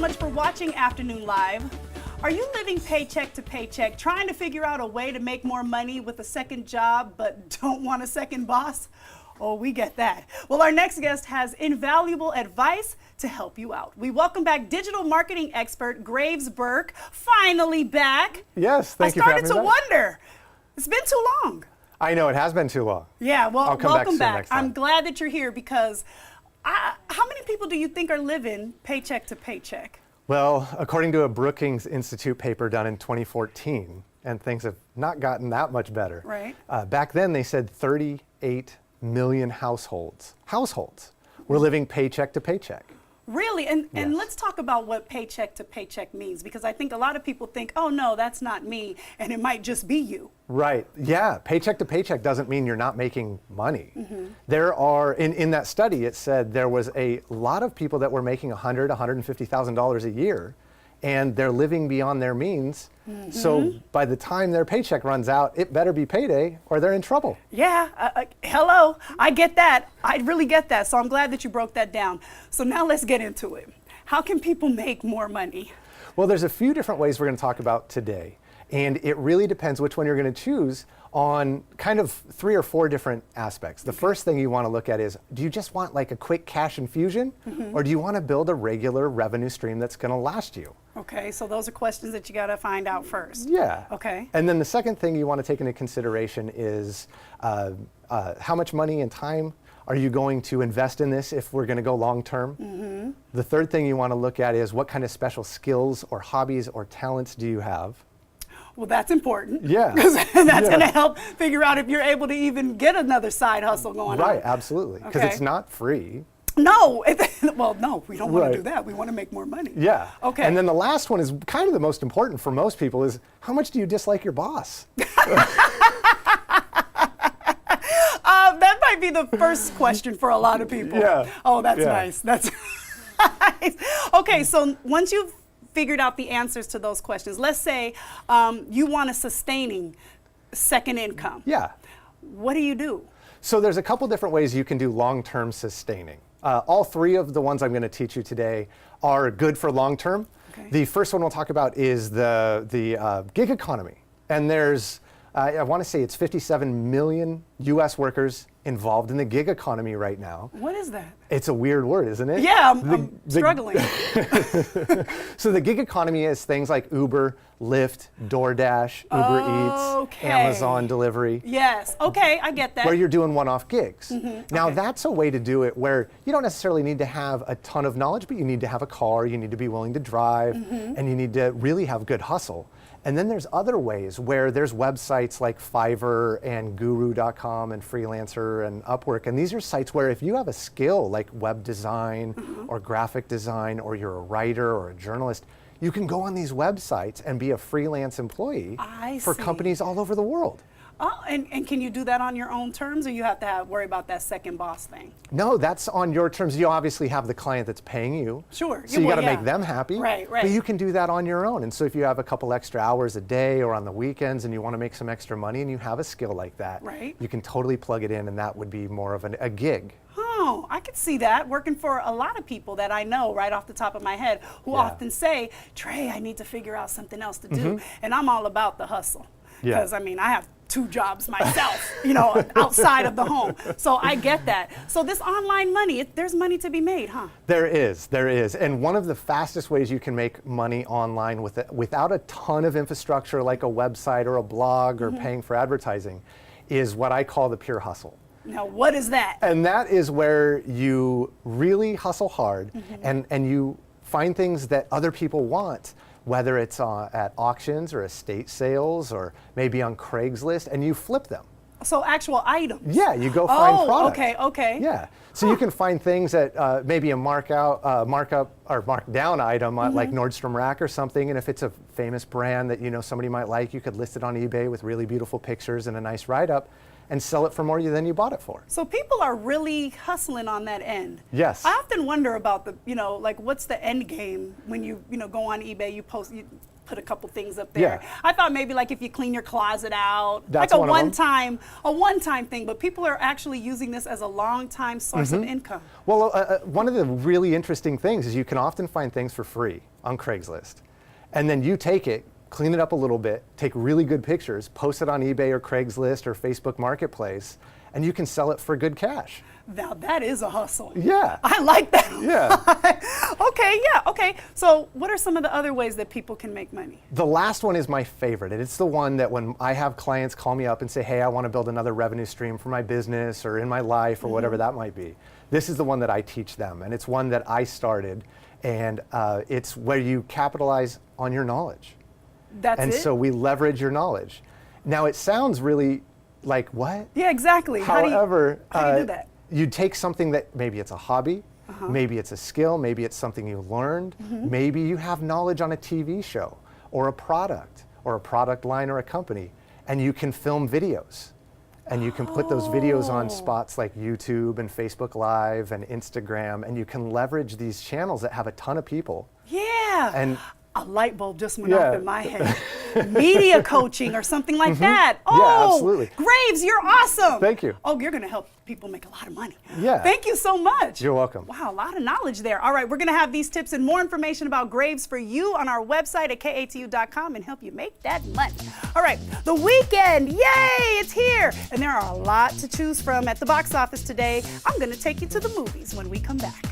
much for watching Afternoon Live. Are you living paycheck to paycheck, trying to figure out a way to make more money with a second job, but don't want a second boss? Oh, we get that. Well, our next guest has invaluable advice to help you out. We welcome back digital marketing expert Graves Burke, finally back. Yes, thank you for having me I started to wonder, it's been too long. I know, it has been too long. Yeah, well, I'll come welcome back. back. I'm glad that you're here because how many people do you think are living paycheck to paycheck? Well, according to a Brookings Institute paper done in 2014, and things have not gotten that much better. Right. Back then they said 38 million households were living paycheck to paycheck. Really? And Yes. let's talk about what paycheck to paycheck means, because I think a lot of people think, oh no, that's not me, and it might just be you. Right, yeah, paycheck to paycheck doesn't mean you're not making money. There are, in that study it said there was a lot of people that were making $100,000, $150,000 a year, and they're living beyond their means. So by the time their paycheck runs out, it better be payday or they're in trouble. Yeah, hello, I get that. I really get that, so I'm glad that you broke that down. So now let's get into it. How can people make more money? Well, there's a few different ways we're going to talk about today, and it really depends which one you're going to choose on kind of 3 or 4 different aspects. The first thing you want to look at is, do you just want like a quick cash infusion, or do you want to build a regular revenue stream that's going to last you? Okay, so those are questions that you got to find out first. Yeah. Okay. And then the second thing you want to take into consideration is how much money and time are you going to invest in this if we're going to go long term? The third thing you want to look at is what kind of special skills or hobbies or talents do you have? Well, that's important. Yeah. Because that's going to help figure out if you're able to even get another side hustle going on. Right, absolutely. Because it's not free. No, well, no, we don't want Right. to do that. We want to make more money. Yeah. Okay. And then the last one is kind of the most important for most people is, how much do you dislike your boss? That might be the first question for a lot of people. Yeah. Oh, that's Yeah. nice. That's nice. Okay, so once you've figured out the answers to those questions, let's say you want a sustaining second income. Yeah. What do you do? So there's a couple different ways you can do long-term sustaining. All 3 of the ones I'm going to teach you today are good for long-term. Okay. The first one we'll talk about is the gig economy. And there's, I want to say it's 57 million US workers involved in the gig economy right now. What is that? It's a weird word, isn't it? Yeah, I'm struggling. So the gig economy is things like Uber, Lyft, DoorDash, Uber Eats, Amazon delivery. Yes, okay, I get that. Where you're doing one-off gigs. Now that's a way to do it where you don't necessarily need to have a ton of knowledge, but you need to have a car, you need to be willing to drive, and you need to really have good hustle. And then there's other ways where there's websites like Fiverr and Guru.com and Freelancer and Upwork. And these are sites where if you have a skill like web design or graphic design, or you're a writer or a journalist, you can go on these websites and be a freelance employee for companies all over the world. Oh, and can you do that on your own terms, or you have to worry about that second boss thing? No, that's on your terms. You obviously have the client that's paying you. Sure. So you got to make them happy. Right. But you can do that on your own. And so if you have a couple extra hours a day or on the weekends and you want to make some extra money and you have a skill like that, right, you can totally plug it in, and that would be more of a gig. Oh, I could see that working for a lot of people that I know right off the top of my head who often say, Trey, I need to figure out something else to do. And I'm all about the hustle. Because, I mean, I have 2 jobs myself, you know, outside of the home. So I get that. So this online money, there's money to be made, huh? There is. And one of the fastest ways you can make money online without a ton of infrastructure like a website or a blog or paying for advertising is what I call the pure hustle. Now, what is that? And that is where you really hustle hard and you find things that other people want, whether it's at auctions or estate sales or maybe on Craigslist, and you flip them. So actual items? Yeah, you go find products. Okay. Yeah, so you can find things at maybe a markup or markdown item like Nordstrom Rack or something, and if it's a famous brand that you know somebody might like, you could list it on eBay with really beautiful pictures and a nice write-up and sell it for more than you bought it for. So people are really hustling on that end. Yes. I often wonder about the, like what's the end game when you go on eBay, you put a couple things up there. Yeah. I thought maybe like if you clean your closet out, That's like one of them. a one-time thing, but people are actually using this as a long-time source of income. Well, one of the really interesting things is you can often find things for free on Craigslist. And then you take it, clean it up a little bit, take really good pictures, post it on eBay or Craigslist or Facebook Marketplace, and you can sell it for good cash. Now that is a hustle. Yeah. I like that. Yeah. Okay. So what are some of the other ways that people can make money? The last one is my favorite, and it's the one that when I have clients call me up and say, hey, I want to build another revenue stream for my business or in my life or whatever that might be. This is the one that I teach them, and it's one that I started, and it's where you capitalize on your knowledge. That's And it? so we leverage your knowledge. Now it sounds really like what? Yeah, exactly. However, how do you do that? You take something that maybe it's a hobby, maybe it's a skill, maybe it's something you learned, maybe you have knowledge on a TV show or a product line or a company, and you can film videos. And you can put those videos on spots like YouTube and Facebook Live and Instagram, and you can leverage these channels that have a ton of people. Yeah. And a light bulb just went Yeah. off in my head. Media coaching or something like that. Yeah, Oh, absolutely. Graves, you're awesome. Thank you. Oh, you're going to help people make a lot of money. Yeah. Thank you so much. You're welcome. Wow, a lot of knowledge there. All right, we're going to have these tips and more information about Graves for you on our website at katu.com and help you make that money. All right, the weekend, yay, it's here. And there are a lot to choose from at the box office today. I'm going to take you to the movies when we come back.